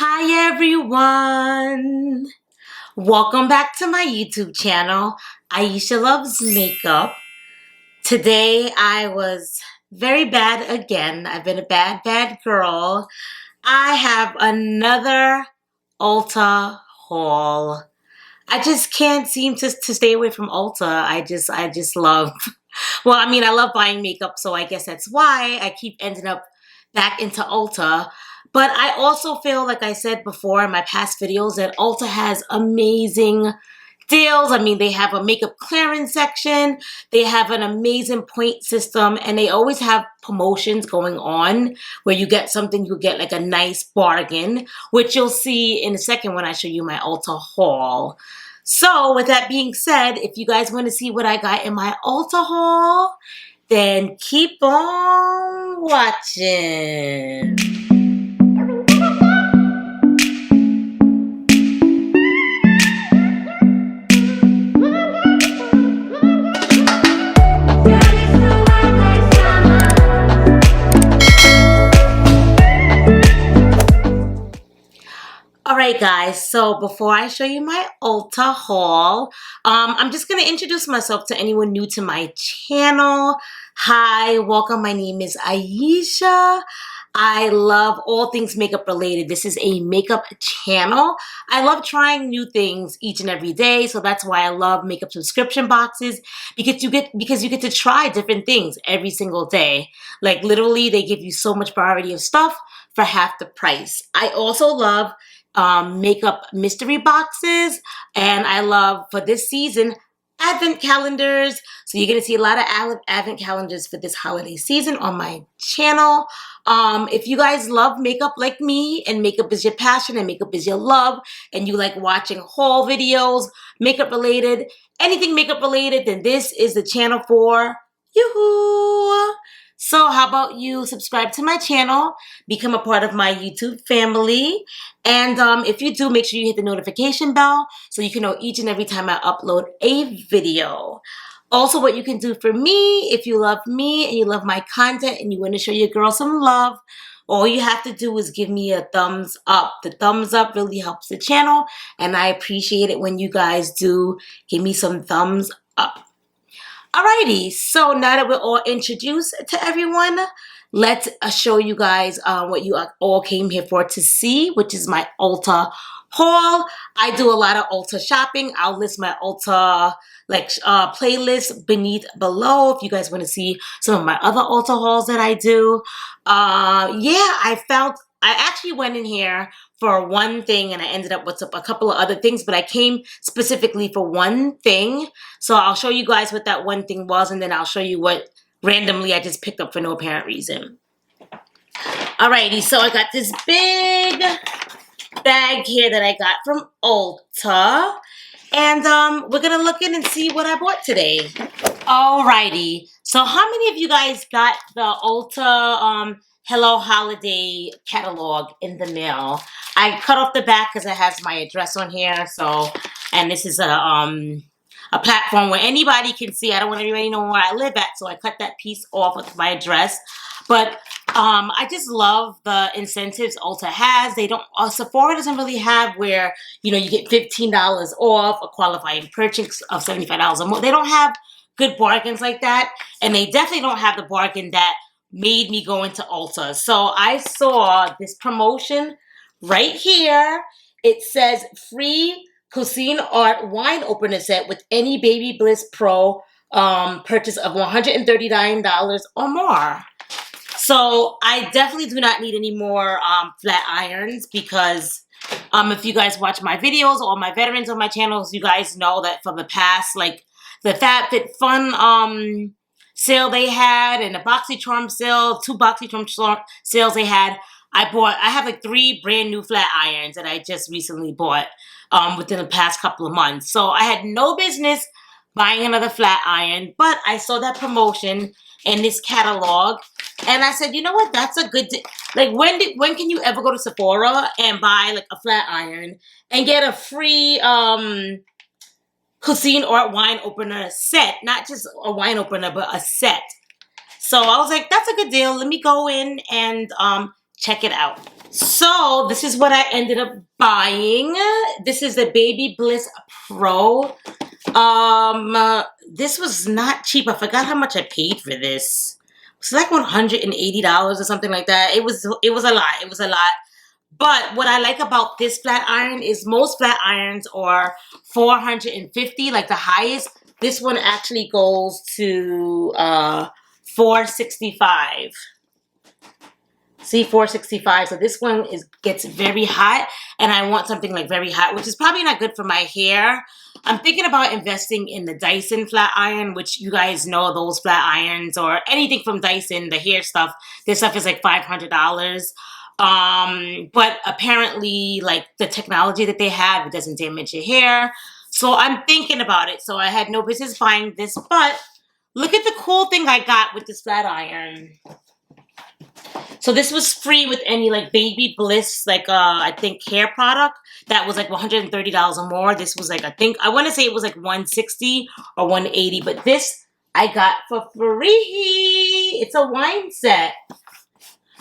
Hi everyone! Welcome back to my YouTube channel, Aisha Loves Makeup. Today I was very bad again. I've been a bad girl. I have another Ulta haul. I just can't seem to stay away from Ulta. I just love, well, I love buying makeup, so I guess that's why I keep ending up back into Ulta. But I also feel, like I said before in my past videos, that Ulta has amazing deals. They have a makeup clearance section. They have an amazing point system, and they always have promotions going on where you get something, you get like a nice bargain, which you'll see in a second when I show you my Ulta haul. So with that being said, if you guys want to see what I got in my Ulta haul, then keep on watching. Alright guys, so before I show you my Ulta haul, I'm just going to introduce myself to anyone new to my channel. Hi, welcome, my name is Aisha. I love all things makeup related. This is a makeup channel. I love trying new things each and every day, so that's why I love makeup subscription boxes, because you get to try different things every single day. Like literally, they give you so much variety of stuff for half the price. I also love makeup mystery boxes, and I love, for this season, advent calendars. So you're going to see a lot of advent calendars for this holiday season on my channel. If you guys love makeup like me, and makeup is your passion and makeup is your love, and you like watching haul videos, makeup related, anything makeup related, then this is the channel for you. So how about you subscribe to my channel, become a part of my YouTube family, and if you do, make sure you hit the notification bell so you can know each and every time I upload a video. Also, what you can do for me, if you love me and you love my content and you want to show your girl some love, all you have to do is give me a thumbs up. The thumbs up really helps the channel, and I appreciate it when you guys do give me some thumbs up. Alrighty, so now that we're all introduced to everyone, let's show you guys what you all came here for to see, which is my Ulta haul. I do a lot of Ulta shopping. I'll list my Ulta playlist below if you guys want to see some of my other Ulta hauls that I do. I actually went in here for one thing, and I ended up with a couple of other things, but I came specifically for one thing. So I'll show you guys what that one thing was, and then I'll show you what randomly I just picked up for no apparent reason. Alrighty, so I got this big bag here that I got from Ulta, and we're gonna look in and see what I bought today. Alrighty, so how many of you guys got the Ulta Hello Holiday catalog in the mail? I cut off the back because it has my address on here. So, and this is a platform where anybody can see. I don't want everybody to know where I live at, so I cut that piece off with my address. But I just love the incentives Ulta has. They don't. Sephora doesn't really have where you get $15 off a qualifying purchase of $75 or more. They don't have good bargains like that, and they definitely don't have the bargain that made me go into Ulta. So I saw this promotion right here. It says free Cuisine Art wine opener set with any Baby Bliss Pro purchase of $139 or more. So I definitely do not need any more flat irons, because if you guys watch my videos or my veterans on my channels, you guys know that for the past, like the FabFitFun sale they had, and the BoxyCharm sale, 2 BoxyCharm sales they had, I have like 3 brand new flat irons that I just recently bought within the past couple of months. So I had no business buying another flat iron, but I saw that promotion in this catalog, and I said, you know what, that's a good like, when can you ever go to Sephora and buy like a flat iron and get a free Cuisine Art wine opener set? Not just a wine opener, but a set. So I was like, that's a good deal. Let me go in and check it out. So this is what I ended up buying. This is the Baby Bliss Pro. This was not cheap. I forgot how much I paid for this. It was like $180 or something like that. It was a lot. It was a lot. But what I like about this flat iron is most flat irons are $450, like the highest. This one actually goes to $465. See, $465. So this one gets very hot, and I want something like very hot, which is probably not good for my hair. I'm thinking about investing in the Dyson flat iron, which you guys know those flat irons or anything from Dyson, the hair stuff. This stuff is like $500. But apparently, like the technology that they have, it doesn't damage your hair. So I'm thinking about it. So I had no business buying this, but look at the cool thing I got with this flat iron. So this was free with any like Baby Bliss, like I think hair product that was like $130 or more. This was like, I want to say it was like $160 or $180, but this I got for free. It's a wine set.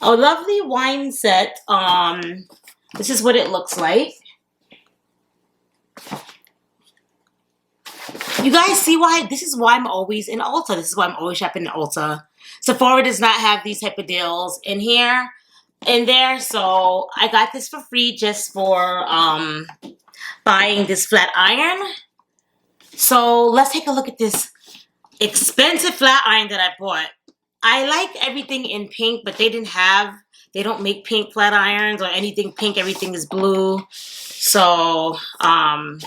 A lovely wine set. This is what it looks like. You guys see why? This is why I'm always in Ulta. This is why I'm always shopping in Ulta. Sephora does not have these type of deals in there. So I got this for free just for buying this flat iron. So let's take a look at this expensive flat iron that I bought. I like everything in pink, but they don't make pink flat irons or anything pink. Everything is blue. So I'm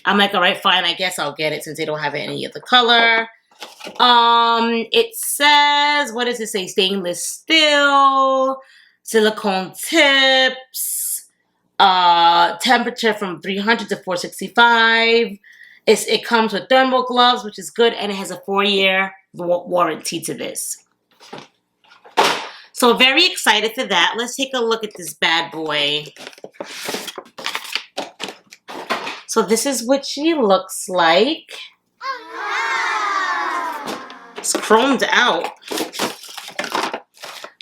like, all right, fine. I guess I'll get it since they don't have any other color. It says, what does it say? Stainless steel, silicone tips, temperature from 300 to 465. It comes with thermal gloves, which is good, and it has a 4-year warranty to this. So very excited for that. Let's take a look at this bad boy. So this is what she looks like. It's chromed out.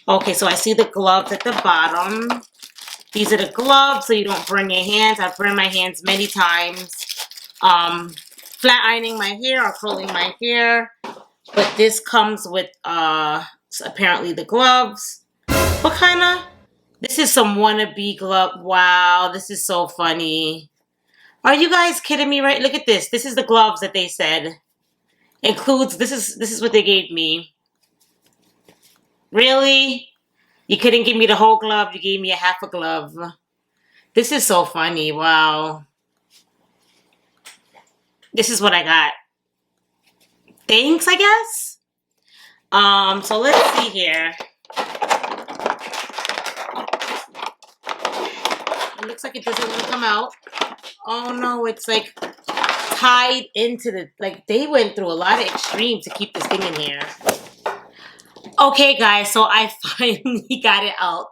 Okay, so I see the gloves at the bottom. These are the gloves so you don't burn your hands. I've burned my hands many times. Flat ironing my hair or curling my hair. But this comes with apparently the gloves. What kind of? This is some wannabe glove. Wow, this is so funny. Are you guys kidding me? Right? Look at this. This is the gloves that they said. Includes, this is what they gave me. Really? You couldn't give me the whole glove. You gave me a half a glove. This is so funny. Wow. This is what I got. Thanks, I guess. So let's see here. It looks like it doesn't want to come out. Oh no, it's like tied into the, like they went through a lot of extremes to keep this thing in here. Okay guys, so I finally got it out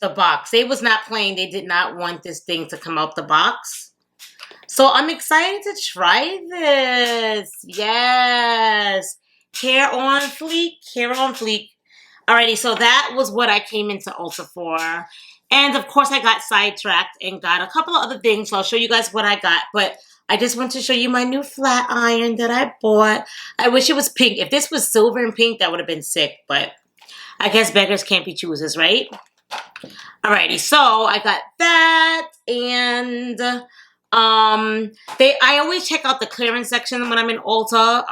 the box. They was not playing. They did not want this thing to come out the box. So I'm excited to try this. Yes. Hair on fleek. Hair on fleek. Alrighty, so that was what I came into Ulta for. And of course I got sidetracked and got a couple of other things. So I'll show you guys what I got. But I just want to show you my new flat iron that I bought. I wish it was pink. If this was silver and pink, that would have been sick. But I guess beggars can't be choosers, right? Alrighty, so I got that. And I always check out the clearance section when I'm in Ulta.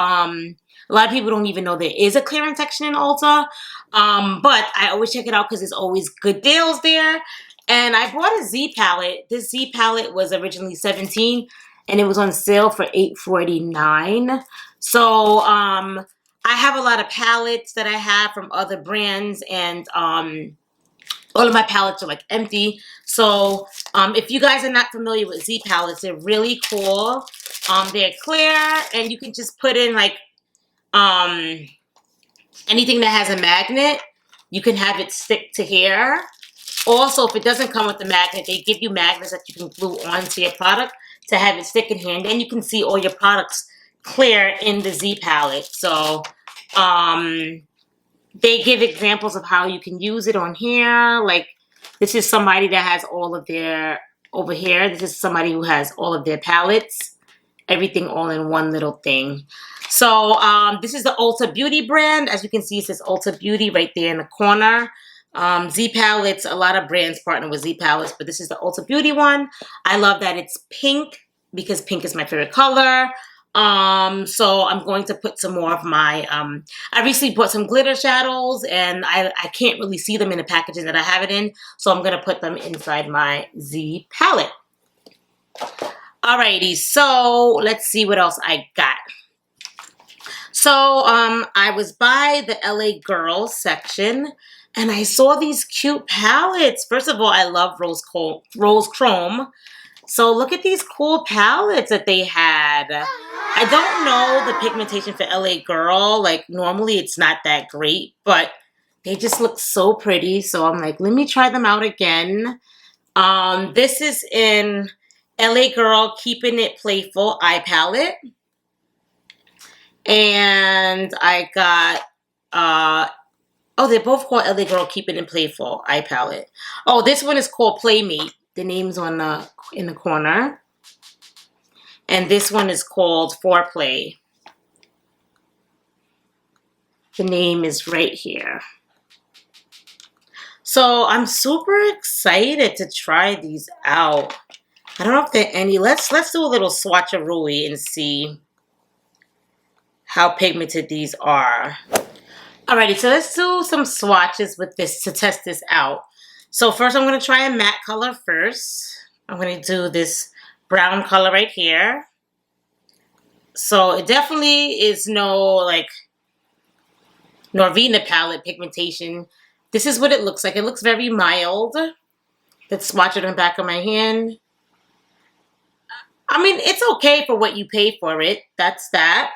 A lot of people don't even know there is a clearance section in Ulta. But I always check it out because there's always good deals there. And I bought a Z palette. This Z palette was originally $17 and it was on sale for $8.49. So I have a lot of palettes that I have from other brands, and all of my palettes are like empty. So if you guys are not familiar with Z palettes, they're really cool. They're clear, and you can just put in like anything that has a magnet. You can have it stick to here. Also, if it doesn't come with the magnet, they give you magnets that you can glue onto your product to have it stick in here. And then you can see all your products clear in the Z palette. So they give examples of how you can use it on here. Like, this is somebody that has all of their, over here, this is somebody who has all of their palettes. Everything all in one little thing. So this is the Ulta Beauty brand. As you can see, it says Ulta Beauty right there in the corner. Z Palettes, a lot of brands partner with Z Palettes, but this is the Ulta Beauty one. I love that it's pink because pink is my favorite color. So I'm going to put some more of my, I recently bought some glitter shadows and I can't really see them in the packaging that I have it in. So I'm going to put them inside my Z palette. Alrighty, so let's see what else I got. So I was by the LA Girl section and I saw these cute palettes. First of all, I love Rose Chrome. So look at these cool palettes that they had. I don't know the pigmentation for LA Girl. Like, normally it's not that great, but they just look so pretty. So I'm like, let me try them out again. This is in LA Girl Keeping It Playful eye palette. And I got, oh, they're both called LA Girl Keeping It Playful eye palette. Oh, this one is called Playmate. The name's on the in the corner. And this one is called Foreplay. The name is right here. So I'm super excited to try these out. I don't know if there are any. Let's do a little swatcheroo and see how pigmented these are. Alrighty, so let's do some swatches with this to test this out. So first I'm going to try a matte color first. I'm going to do this brown color right here. So it definitely is no like Norvina palette pigmentation. This is what it looks like. It looks very mild. Let's swatch it on the back of my hand. I mean, it's okay for what you pay for it. That's that.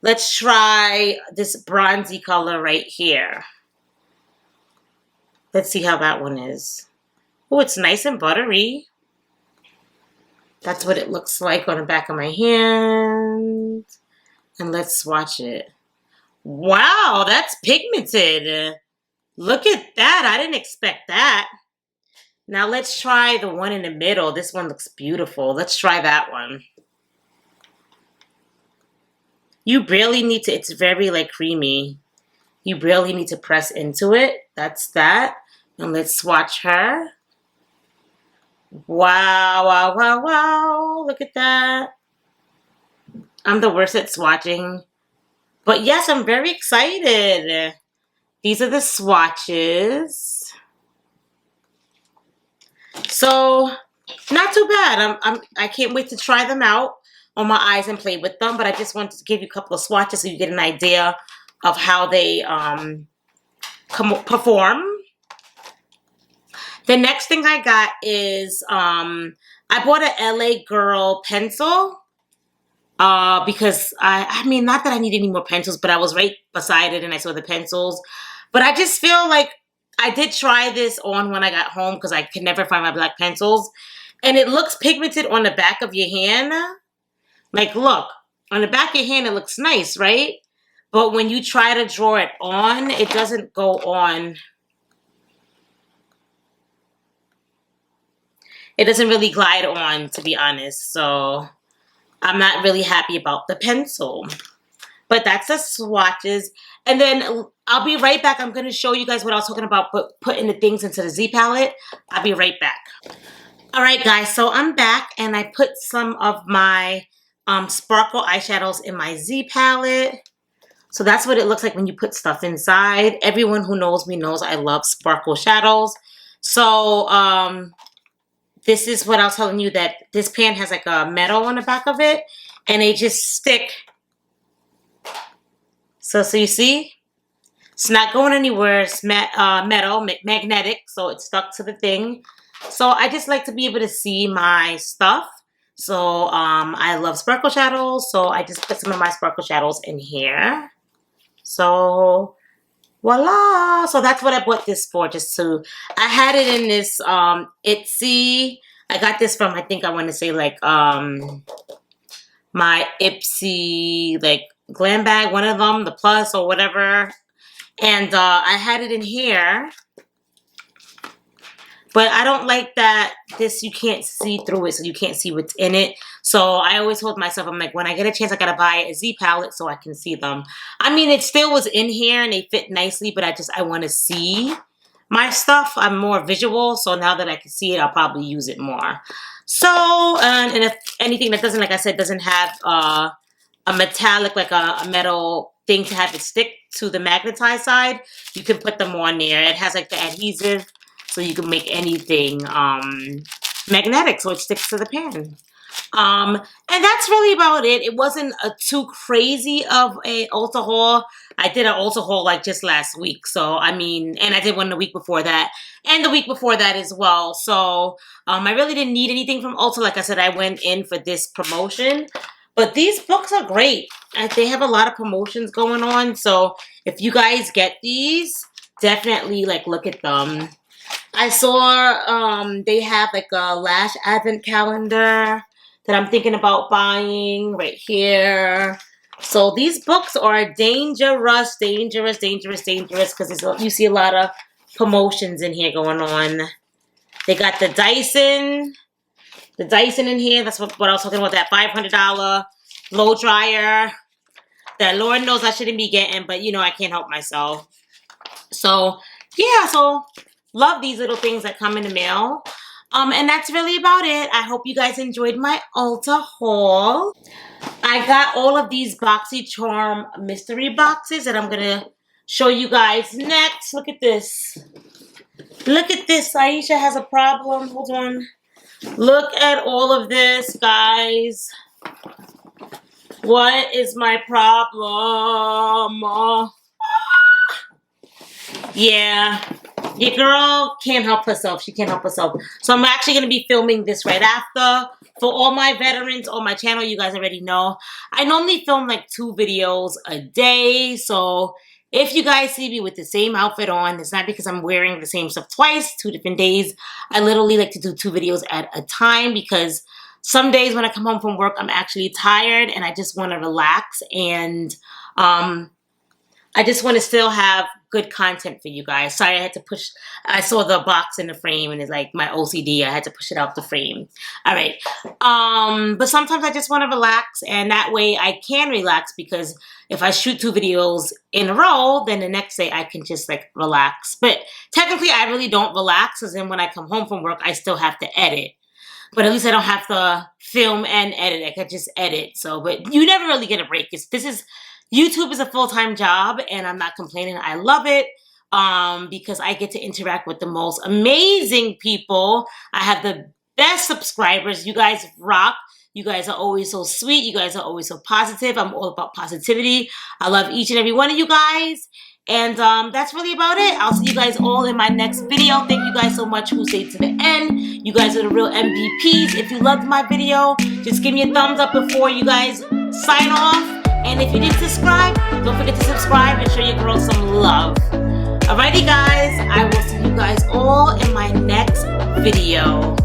Let's try this bronzy color right here. Let's see how that one is. Oh, it's nice and buttery. That's what it looks like on the back of my hand. And let's swatch it. Wow, that's pigmented. Look at that. I didn't expect that. Now let's try the one in the middle. This one looks beautiful. Let's try that one. You barely need to, it's very like creamy. You barely need to press into it. That's that. And let's swatch her. Wow, wow, wow, wow. Look at that. I'm the worst at swatching. But yes, I'm very excited. These are the swatches. So, not too bad. I can't wait to try them out on my eyes and play with them. But I just wanted to give you a couple of swatches so you get an idea of how they perform. The next thing I got is I bought an LA Girl pencil because I mean, not that I need any more pencils, but I was right beside it and I saw the pencils. But I just feel like I did try this on when I got home because I could never find my black pencils. And it looks pigmented on the back of your hand. Like, look, on the back of your hand, it looks nice, right? But when you try to draw it on, it doesn't go on. It doesn't really glide on, to be honest. So I'm not really happy about the pencil. But that's the swatches. And then I'll be right back. I'm going to show you guys what I was talking about, putting the things into the Z palette. I'll be right back. All right, guys. So I'm back, and I put some of my sparkle eyeshadows in my Z palette. So that's what it looks like when you put stuff inside. Everyone who knows me knows I love sparkle shadows. So this is what I was telling you, that this pan has like a metal on the back of it, and they just stick. So you see, it's not going anywhere. It's metal, magnetic, so it's stuck to the thing. So I just like to be able to see my stuff. So I love sparkle shadows, so I just put some of my sparkle shadows in here. So voila! So that's what I bought this for, just to, I had it in this Ipsy. I got this from, I think I want to say like my Ipsy like glam bag, one of them, the plus or whatever. And I had it in here. But I don't like that you can't see through it, so you can't see what's in it. So I always told myself, I'm like, when I get a chance, I gotta buy a Z palette so I can see them. I mean, it still was in here and they fit nicely, but I want to see my stuff. I'm more visual, so now that I can see it, I'll probably use it more. So, and if anything that doesn't, like I said, doesn't have a metallic, like a metal thing to have it stick to the magnetized side, you can put them on there. It has like the adhesive, so you can make anything magnetic, so it sticks to the pan. And that's really about it. It wasn't too crazy of a Ulta haul. I did an Ulta haul like just last week. So, I mean, and I did one the week before that and the week before that as well. So, I really didn't need anything from Ulta. Like I said, I went in for this promotion. But these books are great. They have a lot of promotions going on. So, if you guys get these, definitely like look at them. I saw they have like a lash advent calendar that I'm thinking about buying right here. So these books are dangerous, dangerous, dangerous, dangerous, because you see a lot of promotions in here going on. They got the Dyson in here. That's what I was talking about, that $500 blow dryer that Lord knows I shouldn't be getting, but you know, I can't help myself. So yeah, so love these little things that come in the mail. And that's really about it. I hope you guys enjoyed my Ulta haul. I got all of these BoxyCharm mystery boxes that I'm going to show you guys next. Look at this. Look at this. Aisha has a problem. Hold on. Look at all of this, guys. What is my problem? Yeah. Your girl can't help herself. She can't help herself. So I'm actually going to be filming this right after. For all my veterans on my channel, you guys already know, I normally film like 2 videos a day. So if you guys see me with the same outfit on, it's not because I'm wearing the same stuff twice, 2 different days. I literally like to do 2 videos at a time because some days when I come home from work, I'm actually tired and I just want to relax. And I just want to still have good content for you guys. Sorry, I had to push. I saw the box in the frame and it's like my OCD. I had to push it out the frame. All right. But sometimes I just want to relax, and that way I can relax, because if I shoot 2 videos in a row, then the next day I can just like relax. But technically I really don't relax, because then when I come home from work, I still have to edit. But at least I don't have to film and edit. I can just edit. So, but you never really get a break. YouTube is a full-time job, and I'm not complaining. I love it because I get to interact with the most amazing people. I have the best subscribers. You guys rock. You guys are always so sweet. You guys are always so positive. I'm all about positivity. I love each and every one of you guys. And that's really about it. I'll see you guys all in my next video. Thank you guys so much who stayed to the end. You guys are the real MVPs. If you loved my video, just give me a thumbs up before you guys sign off. And if you didn't subscribe, don't forget to subscribe and show your girl some love. Alrighty guys, I will see you guys all in my next video.